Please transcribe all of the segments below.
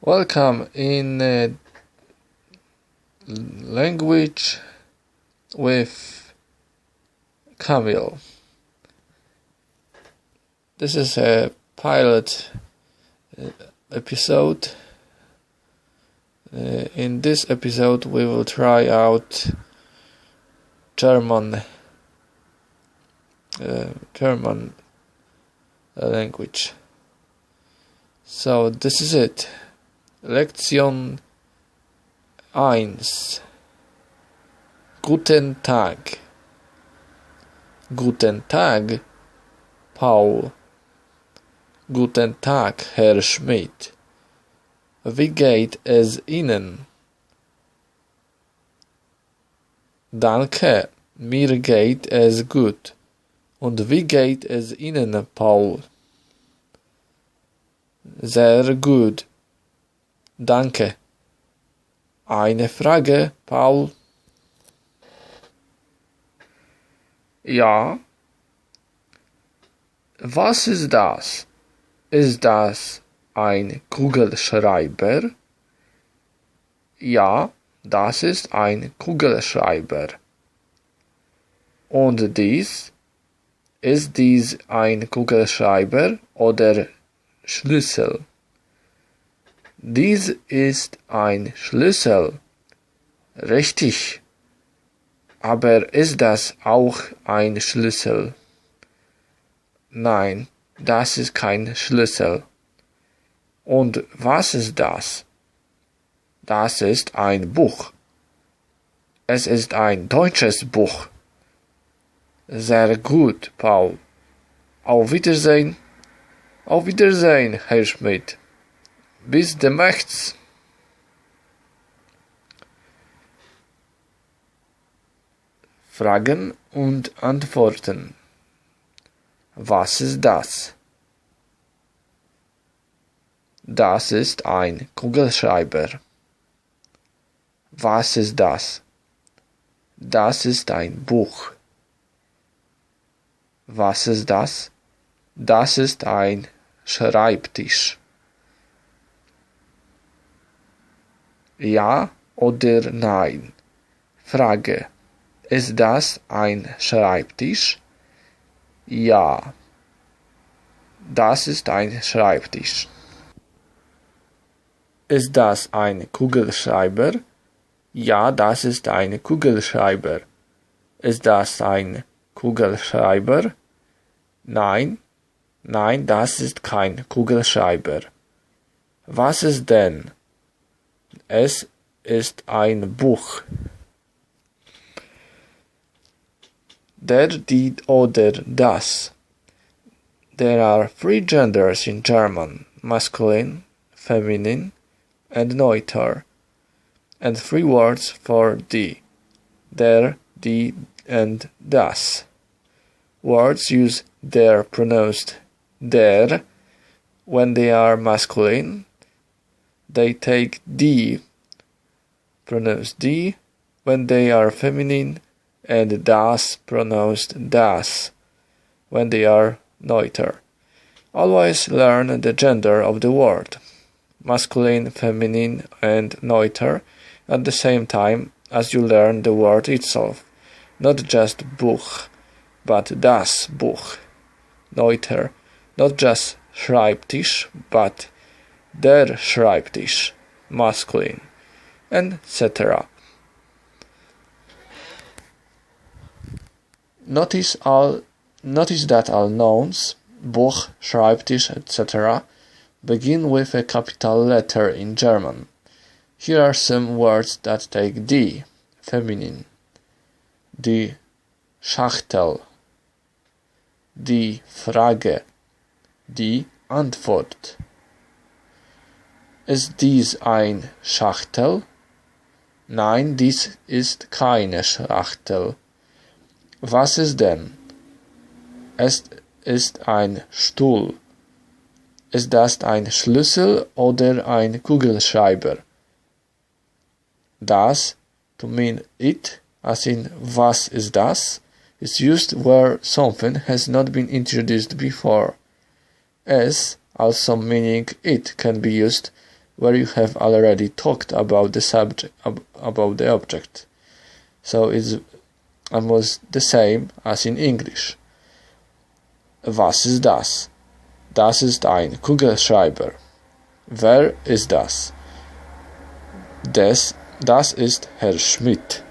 Welcome in language with Camille. This is a pilot episode. In this episode we will try out German language. So this is it. Lektion 1. Guten Tag. Guten Tag, Paul. Guten Tag, Herr Schmidt. Wie geht es Ihnen? Danke, mir geht es gut. Und wie geht es Ihnen, Paul? Sehr gut. Danke. Eine Frage, Paul? Ja. Was ist das? Ist das ein Kugelschreiber? Ja, das ist ein Kugelschreiber. Und dies? Ist dies ein Kugelschreiber oder Schlüssel? Dies ist ein Schlüssel. Richtig. Aber ist das auch ein Schlüssel? Nein, das ist kein Schlüssel. Und was ist das? Das ist ein Buch. Es ist ein deutsches Buch. Sehr gut, Paul. Auf Wiedersehen. Auf Wiedersehen, Herr Schmidt. Bis demnächst. Fragen und Antworten. Was ist das? Das ist ein Kugelschreiber. Was ist das? Das ist ein Buch. Was ist das? Das ist ein Schreibtisch. Ja oder nein? Frage. Ist das ein Schreibtisch? Ja. Das ist ein Schreibtisch. Ist das ein Kugelschreiber? Ja, das ist ein Kugelschreiber. Ist das ein Kugelschreiber? Nein. Nein, das ist kein Kugelschreiber. Was ist denn? Es ist ein Buch. Der, die oder das. There are 3 genders in German: masculine, feminine, and neuter, and 3 words for die: der, die, and das. Words use der pronounced der when they are masculine. They take die, pronounced die, when they are feminine, and das, pronounced das, when they are neuter. Always learn the gender of the word, masculine, feminine, and neuter, at the same time as you learn the word itself, not just Buch, but das Buch, neuter, not just Schreibtisch, but der Schreibtisch, masculine, etc. Notice that all nouns, Buch, Schreibtisch, etc., begin with a capital letter in German. Here are some words that take die, feminine: die Schachtel, die Frage, die Antwort. Ist dies ein Schachtel? Nein, dies ist keine Schachtel. Was ist denn? Es ist ein Stuhl. Ist das ein Schlüssel oder ein Kugelschreiber? Das, to mean it, as in was is das, is used where something has not been introduced before. Es, also meaning it, can be used where you have already talked about the subject, about the object. So it's almost the same as in English. Was ist das? Das ist ein Kugelschreiber. Wer ist das? Das ist Herr Schmidt.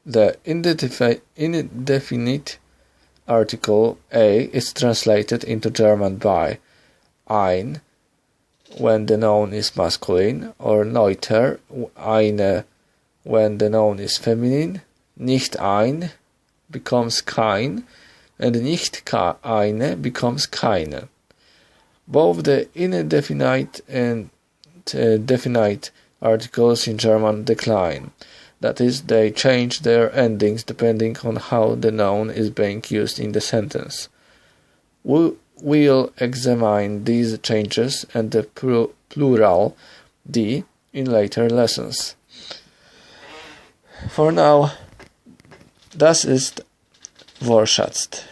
The indefinite article a is translated into German by ein when the noun is masculine, or neuter, eine when the noun is feminine, nicht ein becomes kein, and nicht eine becomes keine. Both the indefinite and definite articles in German decline. That is, they change their endings depending on how the noun is being used in the sentence. We'll examine these changes and the plural die in later lessons. For now, das ist Wortschatz.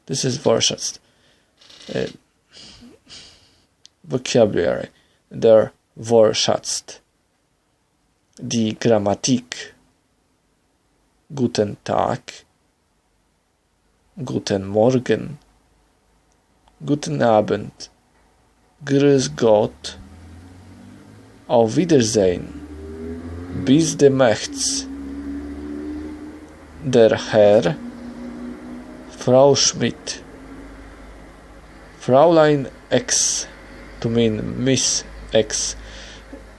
This is Wortschatz. Vocabulary. Der Wortschatz. Die Grammatik. Guten Tag. Guten Morgen. Guten Abend. Grüß Gott. Auf Wiedersehen. Bis demnächst. Der Herr. Frau Schmidt. Fräulein X, to mean Miss X,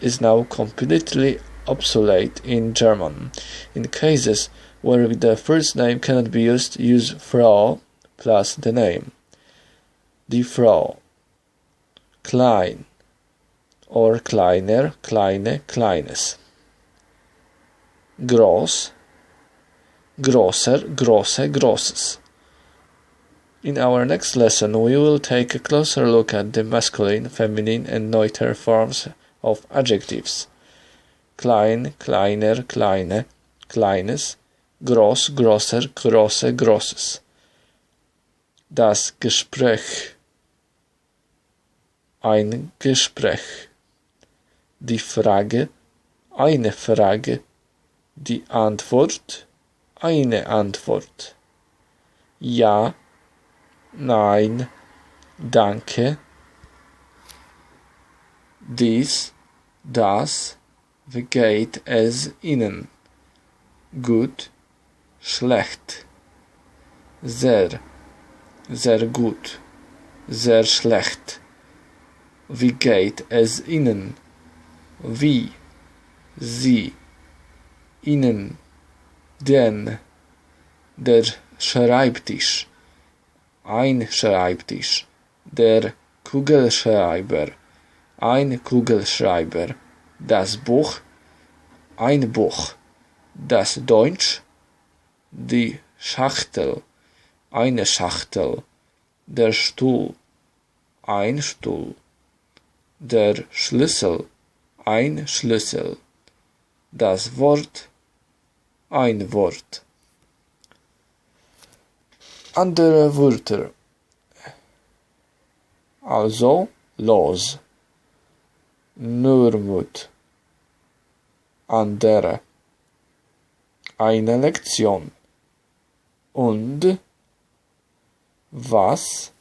is now completely obsolete in German. In cases where the first name cannot be used, use Frau plus the name. Die Frau. Klein or kleiner, kleine, kleines. Groß. Grosser, grosse, grosses. In our next lesson, we will take a closer look at the masculine, feminine, and neuter forms of adjectives. Klein, kleiner, kleine, kleines, groß, grosser, grosse, grosses. Das Gespräch. Ein Gespräch. Die Frage. Eine Frage. Die Antwort. Eine Antwort. Ja. Nein, danke, dies, das, wie geht es Ihnen? Gut, schlecht, sehr, sehr gut, sehr schlecht. Wie geht es Ihnen? Wie, Sie, Ihnen, den, der Schreibtisch. Ein Schreibtisch, der Kugelschreiber, ein Kugelschreiber, das Buch, ein Buch, das Deutsch, die Schachtel, eine Schachtel, der Stuhl, ein Stuhl, der Schlüssel, ein Schlüssel, das Wort, ein Wort. Andere Wörter. Also, los. Nur Mut. Andere. Eine Lektion. Und. Was.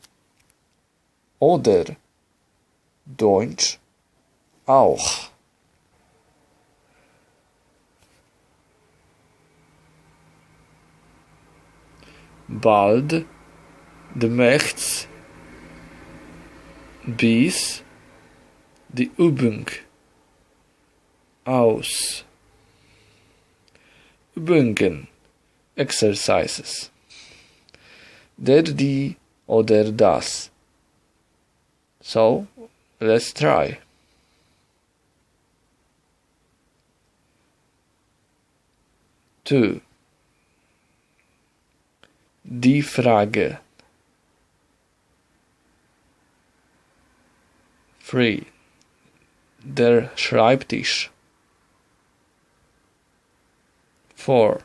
Oder. Deutsch. Auch. Bald, demnächst, bis, die Übung, aus, Übungen, exercises, der, die oder das. So, let's try. Two. Die Frage. 3. Der Schreibtisch. 4.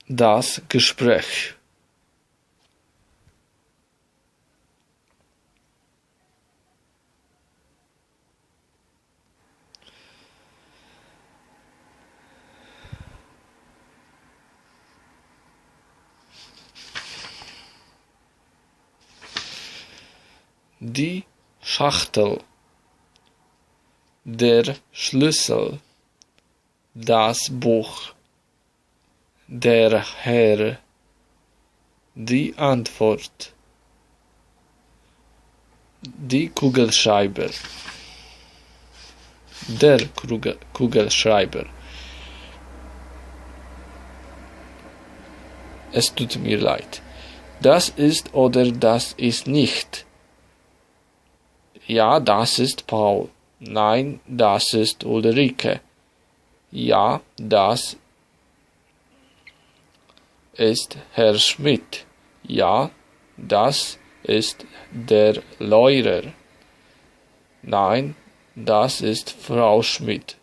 Das Gespräch. Die Schachtel, der Schlüssel, das Buch, der Herr, die Antwort, die Kugelschreiber, der Kugelschreiber. Es tut mir leid. Das ist oder das ist nicht. Ja, das ist Paul. Nein, das ist Ulrike. Ja, das ist Herr Schmidt. Ja, das ist der Lehrer. Nein, das ist Frau Schmidt.